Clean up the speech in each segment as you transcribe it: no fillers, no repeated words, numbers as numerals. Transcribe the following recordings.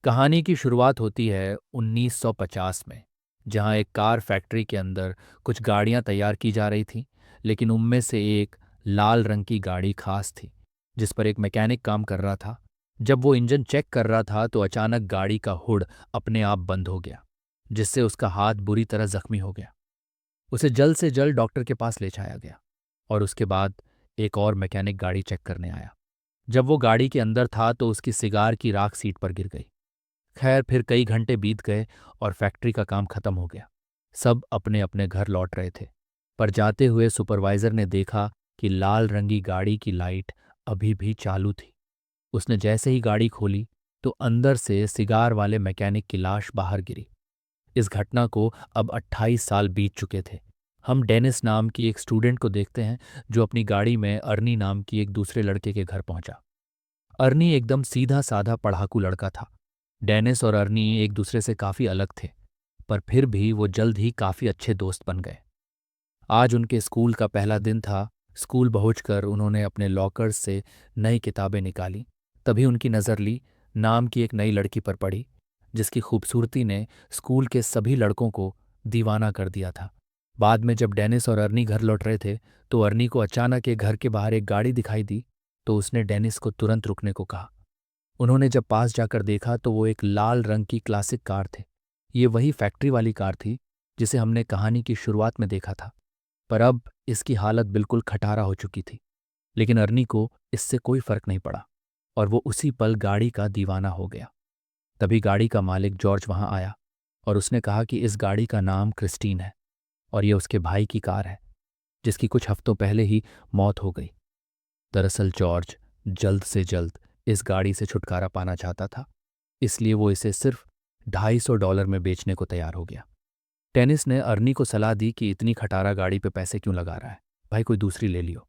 कहानी की शुरुआत होती है 1950 में, जहां एक कार फैक्ट्री के अंदर कुछ गाड़ियां तैयार की जा रही थीं। लेकिन उनमें से एक लाल रंग की गाड़ी खास थी, जिस पर एक मैकेनिक काम कर रहा था। जब वो इंजन चेक कर रहा था तो अचानक गाड़ी का हुड अपने आप बंद हो गया, जिससे उसका हाथ बुरी तरह जख्मी हो गया। उसे जल्द से जल्द डॉक्टर के पास ले जाया गया और उसके बाद एक और मैकेनिक गाड़ी चेक करने आया। जब वो गाड़ी के अंदर था तो उसकी सिगार की राख सीट पर गिर गई। खैर, फिर कई घंटे बीत गए और फैक्ट्री का काम खत्म हो गया। सब अपने अपने घर लौट रहे थे, पर जाते हुए सुपरवाइजर ने देखा कि लाल रंगी गाड़ी की लाइट अभी भी चालू थी। उसने जैसे ही गाड़ी खोली तो अंदर से सिगार वाले मैकेनिक की लाश बाहर गिरी। इस घटना को अब 28 साल बीत चुके थे। हम डेनिस नाम की एक स्टूडेंट को देखते हैं, जो अपनी गाड़ी में अर्नी नाम की एक दूसरे लड़के के घर पहुंचा। अर्नी एकदम सीधा साधा पढ़ाकू लड़का था। डेनिस और अर्नी एक दूसरे से काफी अलग थे, पर फिर भी वो जल्द ही काफी अच्छे दोस्त बन गए। आज उनके स्कूल का पहला दिन था। स्कूल पहुंचकर उन्होंने अपने लॉकर्स से नई किताबें निकाली। तभी उनकी नज़र ली नाम की एक नई लड़की पर पड़ी, जिसकी खूबसूरती ने स्कूल के सभी लड़कों को दीवाना कर दिया था। बाद में जब डेनिस और अर्नी घर लौट रहे थे तो अर्नी को अचानक एक घर के बाहर एक गाड़ी दिखाई दी, तो उसने डेनिस को तुरंत रुकने को कहा। उन्होंने जब पास जाकर देखा तो वो एक लाल रंग की क्लासिक कार थे। ये वही फैक्ट्री वाली कार थी जिसे हमने कहानी की शुरुआत में देखा था, पर अब इसकी हालत बिल्कुल खटारा हो चुकी थी। लेकिन अर्नी को इससे कोई फर्क नहीं पड़ा और वो उसी पल गाड़ी का दीवाना हो गया। तभी गाड़ी का मालिक जॉर्ज वहां आया और उसने कहा कि इस गाड़ी का नाम क्रिस्टीन है और ये उसके भाई की कार है, जिसकी कुछ हफ्तों पहले ही मौत हो गई। दरअसल जॉर्ज जल्द से जल्द इस गाड़ी से छुटकारा पाना चाहता था, इसलिए वो इसे सिर्फ $250 में बेचने को तैयार हो गया। टेनिस ने अर्नी को सलाह दी कि इतनी खटारा गाड़ी पे पैसे क्यों लगा रहा है, भाई कोई दूसरी ले लियो।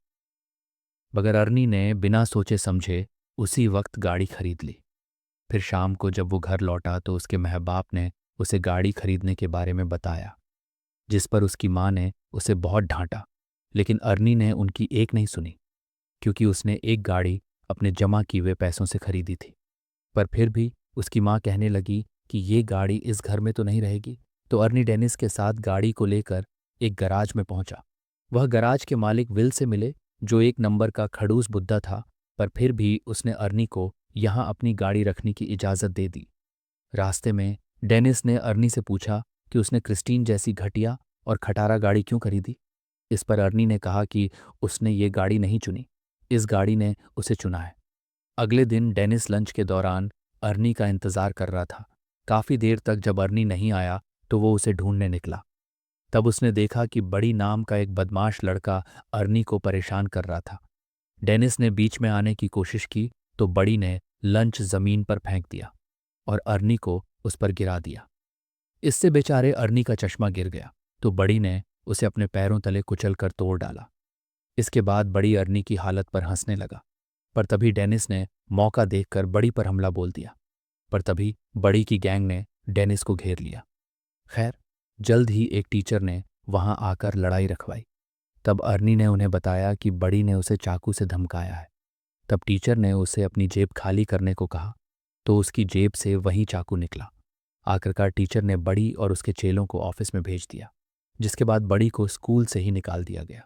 मगर अर्नी ने बिना सोचे समझे उसी वक्त गाड़ी खरीद ली। फिर शाम को जब वो घर लौटा तो उसके महबाप ने उसे गाड़ी खरीदने के बारे में बताया, जिस पर उसकी माँ ने उसे बहुत डांटा। लेकिन अर्नी ने उनकी एक नहीं सुनी, क्योंकि उसने एक गाड़ी अपने जमा किए हुए पैसों से खरीदी थी। पर फिर भी उसकी माँ कहने लगी कि ये गाड़ी इस घर में तो नहीं रहेगी। तो अर्नी डेनिस के साथ गाड़ी को लेकर एक गराज में पहुंचा। वह गराज के मालिक विल से मिले, जो एक नंबर का खड़ूस बुद्धा था, पर फिर भी उसने अर्नी को यहाँ अपनी गाड़ी रखने की इजाज़त दे दी। रास्ते में डेनिस ने अर्नी से पूछा कि उसने क्रिस्टीन जैसी घटिया और खटारा गाड़ी क्यों खरीदी। इस पर अर्नी ने कहा कि उसने ये गाड़ी नहीं चुनी, इस गाड़ी ने उसे चुना है। अगले दिन डेनिस लंच के दौरान अर्नी का इंतजार कर रहा था। काफी देर तक जब अर्नी नहीं आया तो वो उसे ढूंढने निकला। तब उसने देखा कि बड़ी नाम का एक बदमाश लड़का अर्नी को परेशान कर रहा था। डेनिस ने बीच में आने की कोशिश की तो बड़ी ने लंच जमीन पर फेंक दिया और अर्नी को उस पर गिरा दिया। इससे बेचारे अर्नी का चश्मा गिर गया, तो बड़ी ने उसे अपने पैरों तले कुचल कर तोड़ डाला। इसके बाद बड़ी अर्नी की हालत पर हंसने लगा, पर तभी डेनिस ने मौका देखकर बड़ी पर हमला बोल दिया। पर तभी बड़ी की गैंग ने डेनिस को घेर लिया। खैर, जल्द ही एक टीचर ने वहां आकर लड़ाई रखवाई। तब अर्नी ने उन्हें बताया कि बड़ी ने उसे चाकू से धमकाया है। तब टीचर ने उसे अपनी जेब खाली करने को कहा, तो उसकी जेब से वही चाकू निकला। आखिरकार टीचर ने बड़ी और उसके चेलों को ऑफिस में भेज दिया, जिसके बाद बड़ी को स्कूल से ही निकाल दिया गया।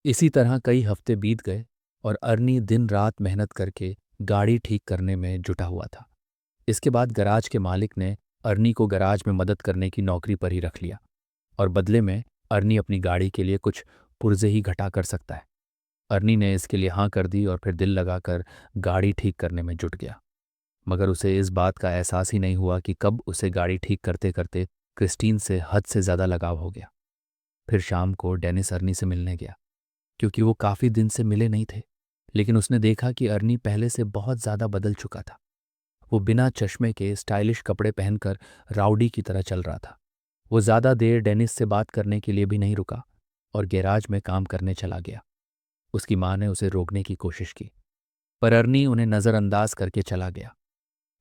इसी तरह कई हफ्ते बीत गए और अर्नी दिन रात मेहनत करके गाड़ी ठीक करने में जुटा हुआ था। इसके बाद गराज के मालिक ने अर्नी को गराज में मदद करने की नौकरी पर ही रख लिया और बदले में अर्नी अपनी गाड़ी के लिए कुछ पुर्जे ही घटा कर सकता है। अर्नी ने इसके लिए हाँ कर दी और फिर दिल लगाकर गाड़ी ठीक करने में जुट गया। मगर उसे इस बात का एहसास ही नहीं हुआ कि कब उसे गाड़ी ठीक करते करते क्रिस्टीन से हद से ज़्यादा लगाव हो गया। फिर शाम को डेनिस अर्नी से मिलने गया, क्योंकि वो काफ़ी दिन से मिले नहीं थे। लेकिन उसने देखा कि अर्नी पहले से बहुत ज़्यादा बदल चुका था। वो बिना चश्मे के स्टाइलिश कपड़े पहनकर राउडी की तरह चल रहा था। वो ज़्यादा देर डेनिस से बात करने के लिए भी नहीं रुका और गैराज में काम करने चला गया। उसकी माँ ने उसे रोकने की कोशिश की, पर अर्नी उन्हें नज़रअंदाज करके चला गया।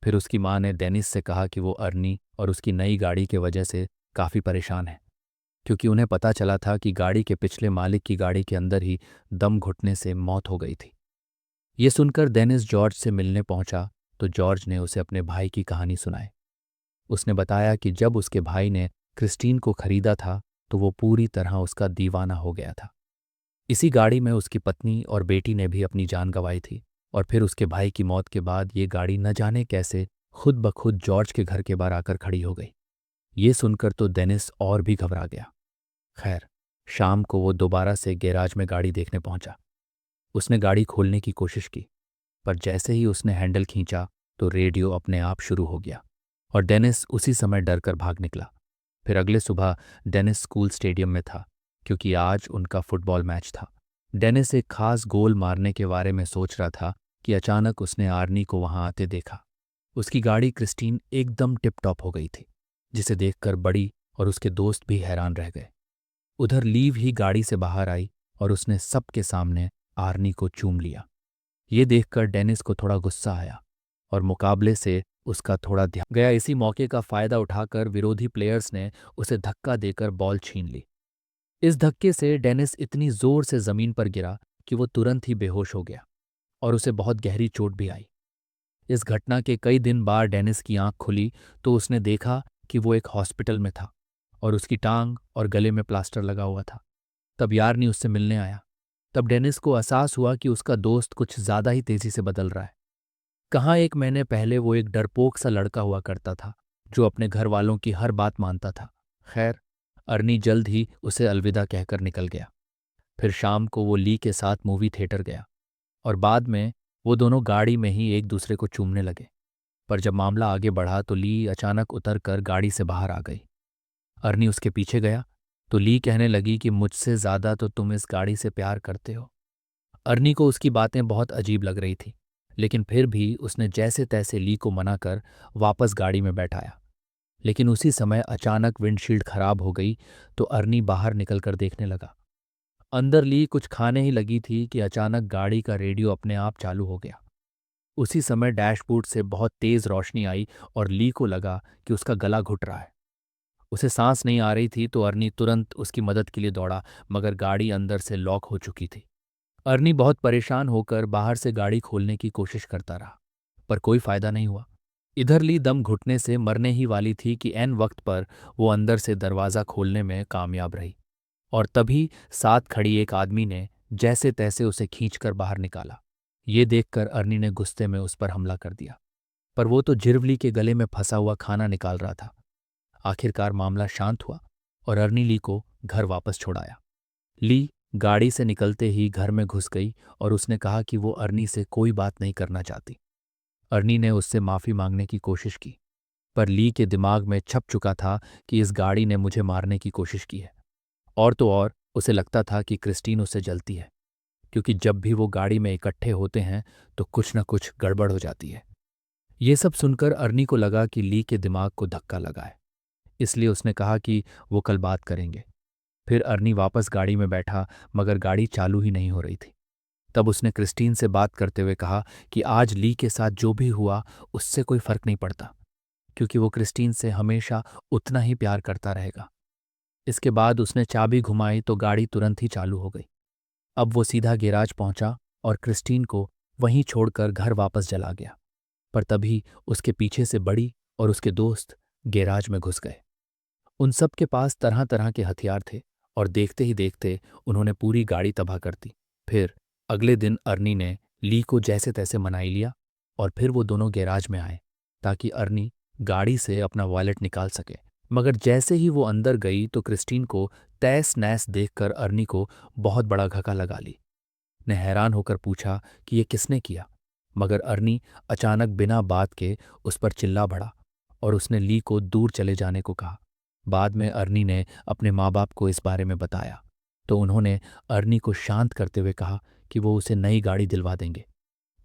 फिर उसकी माँ ने डेनिस से कहा कि वो अर्नी और उसकी नई गाड़ी के वजह से काफ़ी परेशान है, क्योंकि उन्हें पता चला था कि गाड़ी के पिछले मालिक की गाड़ी के अंदर ही दम घुटने से मौत हो गई थी। ये सुनकर डेनिस जॉर्ज से मिलने पहुंचा तो जॉर्ज ने उसे अपने भाई की कहानी सुनाई। उसने बताया कि जब उसके भाई ने क्रिस्टीन को खरीदा था तो वो पूरी तरह उसका दीवाना हो गया था। इसी गाड़ी में उसकी पत्नी और बेटी ने भी अपनी जान गंवाई थी। और फिर उसके भाई की मौत के बाद ये गाड़ी न जाने कैसे खुद ब खुद जॉर्ज के घर के बाहर आकर खड़ी हो गई। ये सुनकर तो डेनिस और भी घबरा गया। खैर, शाम को वो दोबारा से गैराज में गाड़ी देखने पहुंचा। उसने गाड़ी खोलने की कोशिश की, पर जैसे ही उसने हैंडल खींचा तो रेडियो अपने आप शुरू हो गया और डेनिस उसी समय डर कर भाग निकला। फिर अगले सुबह डेनिस स्कूल स्टेडियम में था, क्योंकि आज उनका फुटबॉल मैच था। डेनिस एक खास गोल मारने के बारे में सोच रहा था कि अचानक उसने आर्नी को वहां आते देखा। उसकी गाड़ी क्रिस्टीन एकदम टिप टॉप हो गई थी, जिसे देखकर बड़ी और उसके दोस्त भी हैरान रह गए। उधर लीव ही गाड़ी से बाहर आई और उसने सबके सामने आर्नी को चूम लिया। ये देखकर डेनिस को थोड़ा गुस्सा आया और मुकाबले से उसका थोड़ा ध्यान गया। इसी मौके का फायदा उठाकर विरोधी प्लेयर्स ने उसे धक्का देकर बॉल छीन ली। इस धक्के से डेनिस इतनी जोर से जमीन पर गिरा कि वो तुरंत ही बेहोश हो गया और उसे बहुत गहरी चोट भी आई। इस घटना के कई दिन बाद डेनिस की आंख खुली तो उसने देखा कि वो एक हॉस्पिटल में था और उसकी टांग और गले में प्लास्टर लगा हुआ था। तब यार्नी उससे मिलने आया। तब डेनिस को एहसास हुआ कि उसका दोस्त कुछ ज्यादा ही तेजी से बदल रहा है। कहाँ एक महीने पहले वो एक डरपोक सा लड़का हुआ करता था जो अपने घर वालों की हर बात मानता था। खैर, अर्नी जल्द ही उसे अलविदा कहकर निकल गया। फिर शाम को वो ली के साथ मूवी थिएटर गया और बाद में वो दोनों गाड़ी में ही एक दूसरे को चूमने लगे। पर जब मामला आगे बढ़ा तो ली अचानक उतरकर गाड़ी से बाहर आ गई। अर्नी उसके पीछे गया तो ली कहने लगी कि मुझसे ज्यादा तो तुम इस गाड़ी से प्यार करते हो। अर्नी को उसकी बातें बहुत अजीब लग रही थी, लेकिन फिर भी उसने जैसे तैसे ली को मना कर वापस गाड़ी में बैठाया। लेकिन उसी समय अचानक विंडशील्ड खराब हो गई तो अर्नी बाहर निकलकर देखने लगा। अंदर ली कुछ खाने ही लगी थी कि अचानक गाड़ी का रेडियो अपने आप चालू हो गया। उसी समय डैशबोर्ड से बहुत तेज रोशनी आई और ली को लगा कि उसका गला घुट रहा है। उसे सांस नहीं आ रही थी तो अर्नी तुरंत उसकी मदद के लिए दौड़ा, मगर गाड़ी अंदर से लॉक हो चुकी थी। अर्नी बहुत परेशान होकर बाहर से गाड़ी खोलने की कोशिश करता रहा, पर कोई फायदा नहीं हुआ। इधर ली दम घुटने से मरने ही वाली थी कि ऐन वक्त पर वो अंदर से दरवाज़ा खोलने में कामयाब रही और तभी साथ खड़ी एक आदमी ने जैसे तैसे उसे खींचकर बाहर निकाला। ये देखकर अर्नी ने गुस्से में उस पर हमला कर दिया, पर वो तो जिरवली के गले में फंसा हुआ खाना निकाल रहा था। आखिरकार मामला शांत हुआ और अर्नी ली को घर वापस छोड़ाया। ली गाड़ी से निकलते ही घर में घुस गई और उसने कहा कि वो अर्नी से कोई बात नहीं करना चाहती। अर्नी ने उससे माफ़ी मांगने की कोशिश की, पर ली के दिमाग में छप चुका था कि इस गाड़ी ने मुझे मारने की कोशिश की है। और तो और उसे लगता था कि क्रिस्टीन उससे जलती है, क्योंकि जब भी वो गाड़ी में इकट्ठे होते हैं तो कुछ न कुछ गड़बड़ हो जाती है। ये सब सुनकर अर्नी को लगा कि ली के दिमाग को धक्का लगा है, इसलिए उसने कहा कि वो कल बात करेंगे। फिर अर्नी वापस गाड़ी में बैठा, मगर गाड़ी चालू ही नहीं हो रही थी। तब उसने क्रिस्टीन से बात करते हुए कहा कि आज ली के साथ जो भी हुआ उससे कोई फर्क नहीं पड़ता, क्योंकि वो क्रिस्टीन से हमेशा उतना ही प्यार करता रहेगा। इसके बाद उसने चाबी घुमाई तो गाड़ी तुरंत ही चालू हो गई। अब वो सीधा गैराज पहुंचा और क्रिस्टीन को वहीं छोड़कर घर वापस चला गया। पर तभी उसके पीछे से बड़ी और उसके दोस्त गैराज में घुस गए। उन सब के पास तरह तरह के हथियार थे और देखते ही देखते उन्होंने पूरी गाड़ी तबाह कर दी। फिर अगले दिन अर्नी ने ली को जैसे तैसे मना ही लिया और फिर वो दोनों गैराज में आए ताकि अर्नी गाड़ी से अपना वॉलेट निकाल सके। मगर जैसे ही वो अंदर गई तो क्रिस्टीन को तैस नैस देखकर अर्नी को बहुत बड़ा घका लगा ली। ने हैरान होकर पूछा कि ये किसने किया, मगर अर्नी अचानक बिना बात के उस पर चिल्ला पड़ा और उसने ली को दूर चले जाने को कहा। बाद में अर्नी ने अपने माँ बाप को इस बारे में बताया तो उन्होंने अर्नी को शांत करते हुए कहा कि वो उसे नई गाड़ी दिलवा देंगे।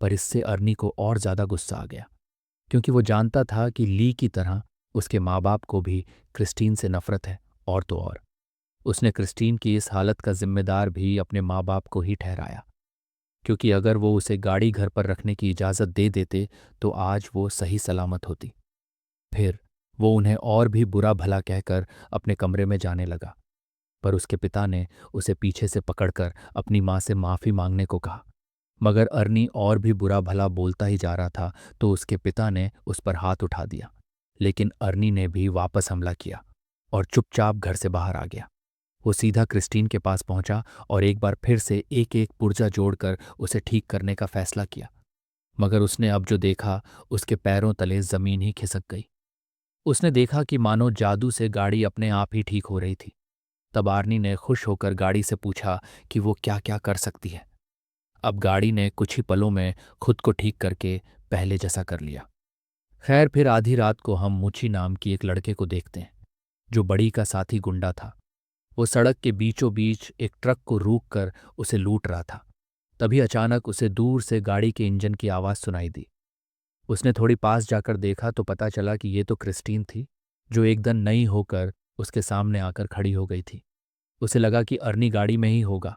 पर इससे अर्नी को और ज्यादा गुस्सा आ गया, क्योंकि वो जानता था कि ली की तरह उसके माँ बाप को भी क्रिस्टीन से नफरत है। और तो और उसने क्रिस्टीन की इस हालत का जिम्मेदार भी अपने माँ बाप को ही ठहराया, क्योंकि अगर वो उसे गाड़ी घर पर रखने की इजाज़त दे देते तो आज वो सही सलामत होती। फिर वो उन्हें और भी बुरा भला कहकर अपने कमरे में जाने लगा, पर उसके पिता ने उसे पीछे से पकड़कर अपनी माँ से माफ़ी मांगने को कहा, मगर अर्नी और भी बुरा भला बोलता ही जा रहा था तो उसके पिता ने उस पर हाथ उठा दिया। लेकिन अर्नी ने भी वापस हमला किया और चुपचाप घर से बाहर आ गया। वो सीधा क्रिस्टीन के पास पहुंचा और एक बार फिर से एक एक पुर्जा जोड़कर उसे ठीक करने का फैसला किया। मगर उसने अब जो देखा, उसके पैरों तले जमीन ही खिसक गई। उसने देखा कि मानो जादू से गाड़ी अपने आप ही ठीक हो रही थी। तब आर्नी ने खुश होकर गाड़ी से पूछा कि वो क्या क्या कर सकती है। अब गाड़ी ने कुछ ही पलों में खुद को ठीक करके पहले जैसा कर लिया। खैर, फिर आधी रात को हम मुची नाम की एक लड़के को देखते हैं, जो बड़ी का साथी गुंडा था। वो सड़क के बीचों बीच एक ट्रक को रोक कर उसे लूट रहा था। तभी अचानक उसे दूर से गाड़ी के इंजन की आवाज़ सुनाई दी। उसने थोड़ी पास जाकर देखा तो पता चला कि ये तो क्रिस्टीन थी, जो एकदम नई होकर उसके सामने आकर खड़ी हो गई थी। उसे लगा कि अर्नी गाड़ी में ही होगा,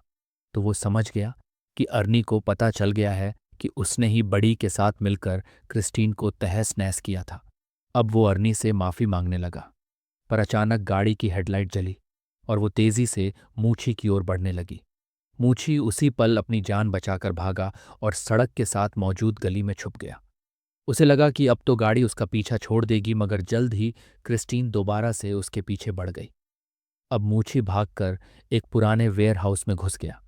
तो वो समझ गया कि अर्नी को पता चल गया है कि उसने ही बड़ी के साथ मिलकर क्रिस्टीन को तहस नहस किया था। अब वो अर्नी से माफ़ी मांगने लगा, पर अचानक गाड़ी की हेडलाइट जली और वो तेजी से मूछी की ओर बढ़ने लगी। मूछी उसी पल अपनी जान बचाकर भागा और सड़क के साथ मौजूद गली में छुप गया। उसे लगा कि अब तो गाड़ी उसका पीछा छोड़ देगी, मगर जल्द ही क्रिस्टीन दोबारा से उसके पीछे बढ़ गई। अब मूछी भागकर एक पुराने वेयर हाउस में घुस गया,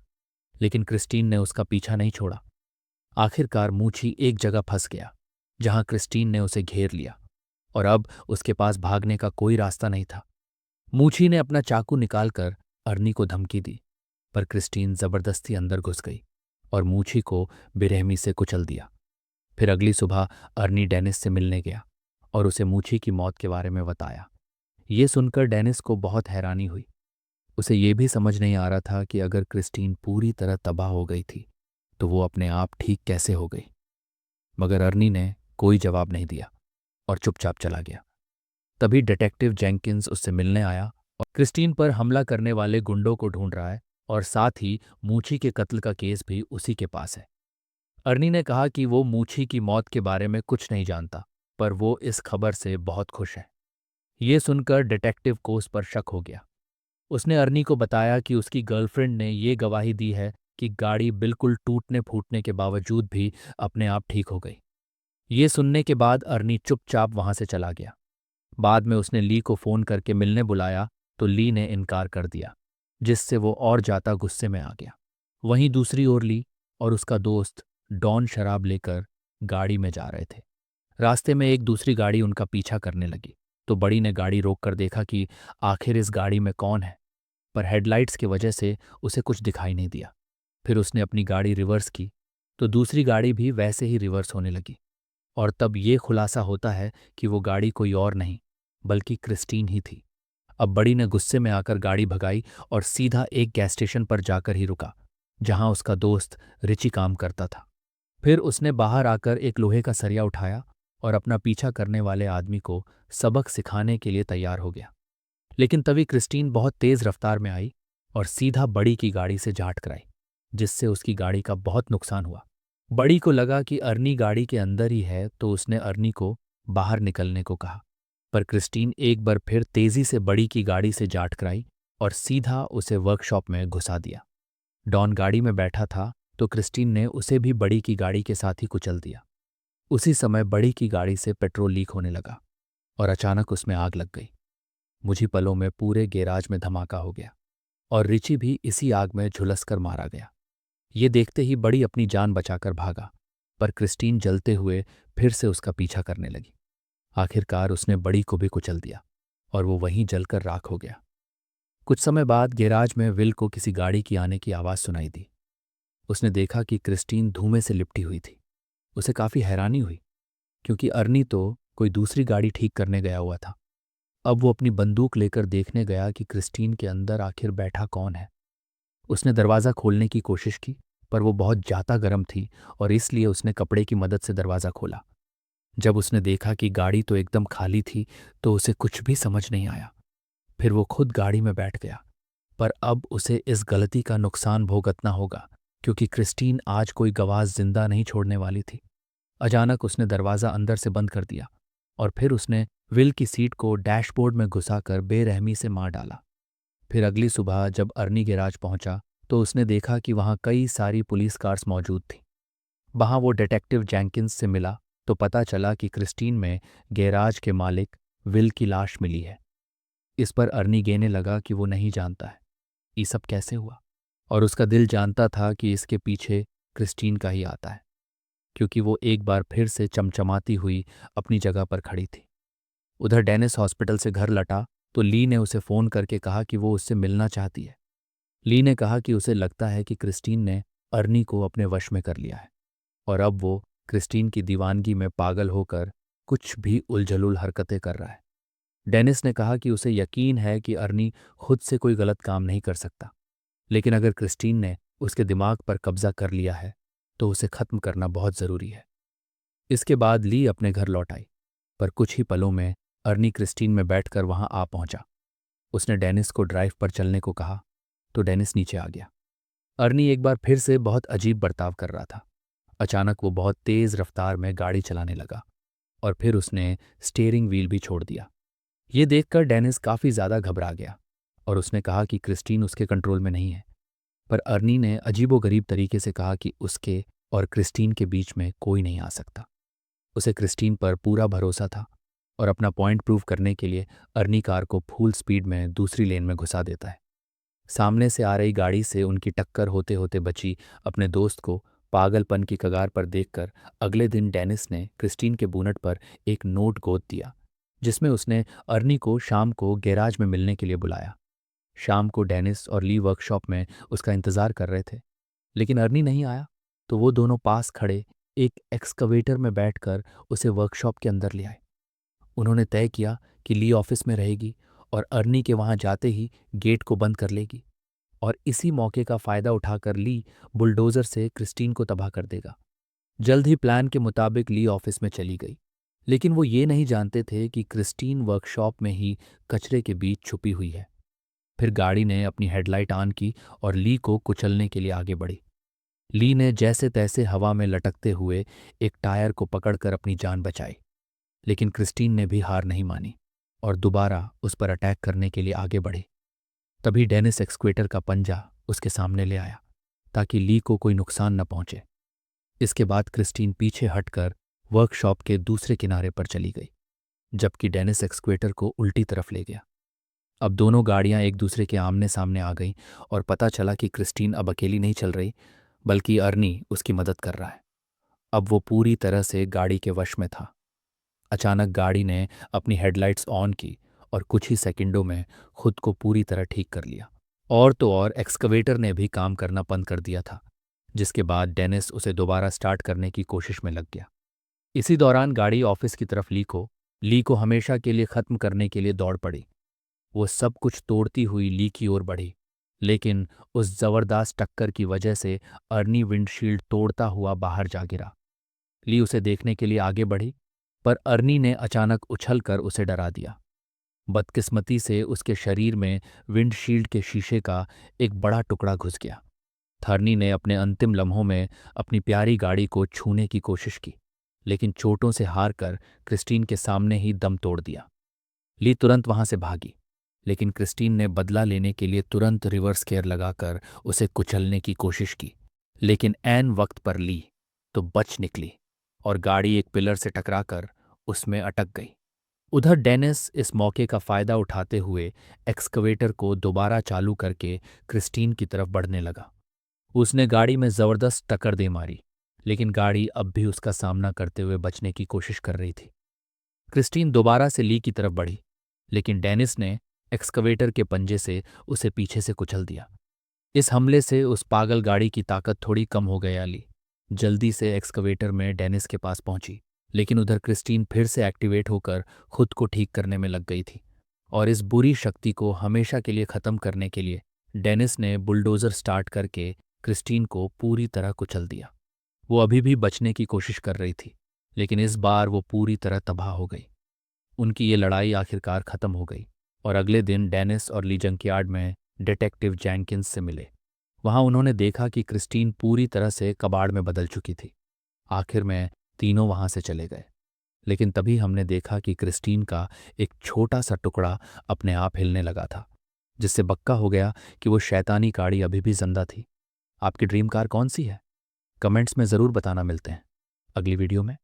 लेकिन क्रिस्टीन ने उसका पीछा नहीं छोड़ा। आखिरकार मूछी एक जगह फंस गया, जहां क्रिस्टीन ने उसे घेर लिया और अब उसके पास भागने का कोई रास्ता नहीं था। मूछी ने अपना चाकू निकालकर अर्नी को धमकी दी, पर क्रिस्टीन जबरदस्ती अंदर घुस गई और मूछी को बेरहमी से कुचल दिया। फिर अगली सुबह अर्नी डेनिस से मिलने गया और उसे मूछी की मौत के बारे में बताया। ये सुनकर डेनिस को बहुत हैरानी हुई। उसे ये भी समझ नहीं आ रहा था कि अगर क्रिस्टीन पूरी तरह तबाह हो गई थी तो वो अपने आप ठीक कैसे हो गई। मगर अर्नी ने कोई जवाब नहीं दिया और चुपचाप चला गया। तभी डिटेक्टिव जेंकिंस उससे मिलने आया और क्रिस्टीन पर हमला करने वाले गुंडों को ढूंढ रहा है और साथ ही मूछी के कत्ल का केस भी उसी के पास है। अर्नी ने कहा कि वो मूछी की मौत के बारे में कुछ नहीं जानता, पर वो इस खबर से बहुत खुश है। ये सुनकर डिटेक्टिव को उस पर शक हो गया। उसने अर्नी को बताया कि उसकी गर्लफ्रेंड ने ये गवाही दी है कि गाड़ी बिल्कुल टूटने फूटने के बावजूद भी अपने आप ठीक हो गई। ये सुनने के बाद अर्नी चुपचाप वहां से चला गया। बाद में उसने ली को फोन करके मिलने बुलाया तो ली ने इनकार कर दिया, जिससे वो और ज्यादा गुस्से में आ गया। वहीं दूसरी ओर ली और उसका दोस्त डॉन शराब लेकर गाड़ी में जा रहे थे। रास्ते में एक दूसरी गाड़ी उनका पीछा करने लगी, तो बड़ी ने गाड़ी रोककर देखा कि आखिर इस गाड़ी में कौन है, पर हेडलाइट्स की वजह से उसे कुछ दिखाई नहीं दिया। फिर उसने अपनी गाड़ी रिवर्स की तो दूसरी गाड़ी भी वैसे ही रिवर्स होने लगी और तब ये खुलासा होता है कि वो गाड़ी कोई और नहीं बल्कि क्रिस्टीन ही थी। अब बड़ी ने गुस्से में आकर गाड़ी भगाई और सीधा एक गैस स्टेशन पर जाकर ही रुका, जहां उसका दोस्त रिची काम करता था। फिर उसने बाहर आकर एक लोहे का सरिया उठाया और अपना पीछा करने वाले आदमी को सबक सिखाने के लिए तैयार हो गया। लेकिन तभी क्रिस्टीन बहुत तेज रफ्तार में आई और सीधा बड़ी की गाड़ी से जा टकराई, जिससे उसकी गाड़ी का बहुत नुकसान हुआ। बड़ी को लगा कि अर्नी गाड़ी के अंदर ही है, तो उसने अर्नी को बाहर निकलने को कहा, पर क्रिस्टीन एक बार फिर तेजी से बड़ी की गाड़ी से जा टकराई और सीधा उसे वर्कशॉप में घुसा दिया। डॉन गाड़ी में बैठा था तो क्रिस्टीन ने उसे भी बड़ी की गाड़ी के साथ ही कुचल दिया। उसी समय बड़ी की गाड़ी से पेट्रोल लीक होने लगा और अचानक उसमें आग लग गई। मुझी पलों में पूरे गैराज में धमाका हो गया और रिची भी इसी आग में झुलसकर मारा गया। ये देखते ही बड़ी अपनी जान बचाकर भागा, पर क्रिस्टीन जलते हुए फिर से उसका पीछा करने लगी। आखिरकार उसने बड़ी को भी कुचल दिया और वो वहीं जलकर राख हो गया। कुछ समय बाद गैराज में विल को किसी गाड़ी की आने की आवाज़ सुनाई दी। उसने देखा कि क्रिस्टीन धुएं से लिपटी हुई थी। उसे काफ़ी हैरानी हुई, क्योंकि अर्नी तो कोई दूसरी गाड़ी ठीक करने गया हुआ था। अब वो अपनी बंदूक लेकर देखने गया कि क्रिस्टीन के अंदर आखिर बैठा कौन है। उसने दरवाज़ा खोलने की कोशिश की, पर वो बहुत ज़्यादा गर्म थी और इसलिए उसने कपड़े की मदद से दरवाज़ा खोला। जब उसने देखा कि गाड़ी तो एकदम खाली थी, तो उसे कुछ भी समझ नहीं आया। फिर वो खुद गाड़ी में बैठ गया, पर अब उसे इस गलती का नुकसान भुगतना होगा, क्योंकि क्रिस्टीन आज कोई गवाह जिंदा नहीं छोड़ने वाली थी। अचानक उसने दरवाज़ा अंदर से बंद कर दिया और फिर उसने विल की सीट को डैशबोर्ड में घुसाकर बेरहमी से मार डाला। फिर अगली सुबह जब अर्नी गैराज पहुंचा तो उसने देखा कि वहां कई सारी पुलिस कार्स मौजूद थीं। वहाँ वो डिटेक्टिव जेंकिंस से मिला तो पता चला कि क्रिस्टीन में गैराज के मालिक विल की लाश मिली है। इस पर अर्नी कहने लगा कि वो नहीं जानता है ये सब कैसे हुआ, और उसका दिल जानता था कि इसके पीछे क्रिस्टीन का ही आता है, क्योंकि वो एक बार फिर से चमचमाती हुई अपनी जगह पर खड़ी थी। उधर डेनिस हॉस्पिटल से घर लौटा तो ली ने उसे फ़ोन करके कहा कि वो उससे मिलना चाहती है। ली ने कहा कि उसे लगता है कि क्रिस्टीन ने अर्नी को अपने वश में कर लिया है और अब वो क्रिस्टीन की दीवानगी में पागल होकर कुछ भी उलझुल हरकतें कर रहा है। डेनिस ने कहा कि उसे यकीन है कि अर्नी खुद से कोई गलत काम नहीं कर सकता, लेकिन अगर क्रिस्टीन ने उसके दिमाग पर कब्जा कर लिया है तो उसे खत्म करना बहुत ज़रूरी है। इसके बाद ली अपने घर लौट आई, पर कुछ ही पलों में अर्नी क्रिस्टीन में बैठकर वहां आ पहुंचा। उसने डेनिस को ड्राइव पर चलने को कहा तो डेनिस नीचे आ गया। अर्नी एक बार फिर से बहुत अजीब बर्ताव कर रहा था। अचानक वो बहुत तेज रफ्तार में गाड़ी चलाने लगा और फिर उसने स्टीयरिंग व्हील भी छोड़ दिया। ये देखकर डेनिस काफी ज्यादा घबरा गया और उसने कहा कि क्रिस्टीन उसके कंट्रोल में नहीं है। पर अर्नी ने अजीबोगरीब तरीके से कहा कि उसके और क्रिस्टीन के बीच में कोई नहीं आ सकता। उसे क्रिस्टीन पर पूरा भरोसा था और अपना पॉइंट प्रूव करने के लिए अर्नी कार को फुल स्पीड में दूसरी लेन में घुसा देता है। सामने से आ रही गाड़ी से उनकी टक्कर होते होते बची अपने दोस्त को पागलपन की कगार पर देखकर अगले दिन डेनिस ने क्रिस्टीन के बोनट पर एक नोट गोद दिया, जिसमें उसने अर्नी को शाम को गैराज में मिलने के लिए बुलाया। शाम को डेनिस और ली वर्कशॉप में उसका इंतजार कर रहे थे, लेकिन अर्नी नहीं आया तो वो दोनों पास खड़े एक एक्सकवेटर में बैठकर उसे वर्कशॉप के अंदर ले आए। उन्होंने तय किया कि ली ऑफिस में रहेगी और अर्नी के वहां जाते ही गेट को बंद कर लेगी और इसी मौके का फायदा उठाकर ली बुलडोजर से क्रिस्टीन को तबाह कर देगा। जल्द ही प्लान के मुताबिक ली ऑफिस में चली गई, लेकिन वो ये नहीं जानते थे कि क्रिस्टीन वर्कशॉप में ही कचरे के बीच छुपी हुई है। फिर गाड़ी ने अपनी हेडलाइट ऑन की और ली को कुचलने के लिए आगे बढ़ी। ली ने जैसे तैसे हवा में लटकते हुए एक टायर को पकड़कर अपनी जान बचाई, लेकिन क्रिस्टीन ने भी हार नहीं मानी और दोबारा उस पर अटैक करने के लिए आगे बढ़ी। तभी डेनिस एक्सक्वेटर का पंजा उसके सामने ले आया ताकि ली को कोई नुकसान न पहुंचे। इसके बाद क्रिस्टीन पीछे हटकर वर्कशॉप के दूसरे किनारे पर चली गई, जबकि डेनिस एक्सक्वेटर को उल्टी तरफ ले गया। अब दोनों गाड़ियां एक दूसरे के आमने सामने आ गईं और पता चला कि क्रिस्टीन अब अकेली नहीं चल रही, बल्कि अर्नी उसकी मदद कर रहा है। अब वो पूरी तरह से गाड़ी के वश में था। अचानक गाड़ी ने अपनी हेडलाइट्स ऑन की और कुछ ही सेकंडों में खुद को पूरी तरह ठीक कर लिया। और तो और एक्सकवेटर ने भी काम करना बंद कर दिया था, जिसके बाद डेनिस उसे दोबारा स्टार्ट करने की कोशिश में लग गया। इसी दौरान गाड़ी ऑफिस की तरफ ली को हमेशा के लिए खत्म करने के लिए दौड़ पड़ी। वो सब कुछ तोड़ती हुई ली की ओर बढ़ी, लेकिन उस जबरदस्त टक्कर की वजह से अर्नी विंडशील्ड तोड़ता हुआ बाहर जा गिरा। ली उसे देखने के लिए आगे बढ़ी, पर अर्नी ने अचानक उछलकर उसे डरा दिया। बदकिस्मती से उसके शरीर में विंडशील्ड के शीशे का एक बड़ा टुकड़ा घुस गया। अर्नी ने अपने अंतिम लम्हों में अपनी प्यारी गाड़ी को छूने की कोशिश की, लेकिन चोटों से हार कर क्रिस्टीन के सामने ही दम तोड़ दिया। ली तुरंत वहां से भागी, लेकिन क्रिस्टीन ने बदला लेने के लिए तुरंत रिवर्स गियर लगाकर उसे कुचलने की कोशिश की, लेकिन ऐन वक्त पर ली तो बच निकली और गाड़ी एक पिलर से टकराकर उसमें अटक गई। उधर डेनिस इस मौके का फायदा उठाते हुए एक्सकवेटर को दोबारा चालू करके क्रिस्टीन की तरफ बढ़ने लगा। उसने गाड़ी में जबरदस्त टक्कर दे मारी, लेकिन गाड़ी अब भी उसका सामना करते हुए बचने की कोशिश कर रही थी। क्रिस्टीन दोबारा से ली की तरफ बढ़ी, लेकिन डेनिस ने एक्सकवेटर के पंजे से उसे पीछे से कुचल दिया। इस हमले से उस पागल गाड़ी की ताकत थोड़ी कम हो गया। ली जल्दी से एक्सकवेटर में डेनिस के पास पहुंची, लेकिन उधर क्रिस्टीन फिर से एक्टिवेट होकर खुद को ठीक करने में लग गई थी और इस बुरी शक्ति को हमेशा के लिए खत्म करने के लिए डेनिस ने बुलडोजर स्टार्ट करके क्रिस्टीन को पूरी तरह कुचल दिया। वो अभी भी बचने की कोशिश कर रही थी, लेकिन इस बार वो पूरी तरह तबाह हो गई। उनकी ये लड़ाई आखिरकार खत्म हो गई और अगले दिन डेनिस और ली जंकयार्ड में डिटेक्टिव जेंकिंस से मिले। वहां उन्होंने देखा कि क्रिस्टीन पूरी तरह से कबाड़ में बदल चुकी थी। आखिर में तीनों वहां से चले गए, लेकिन तभी हमने देखा कि क्रिस्टीन का एक छोटा सा टुकड़ा अपने आप हिलने लगा था, जिससे पक्का हो गया कि वो शैतानी गाड़ी अभी भी जिंदा थी। आपकी ड्रीम कार कौन सी है? कमेंट्स में ज़रूर बताना। मिलते हैं अगली वीडियो में।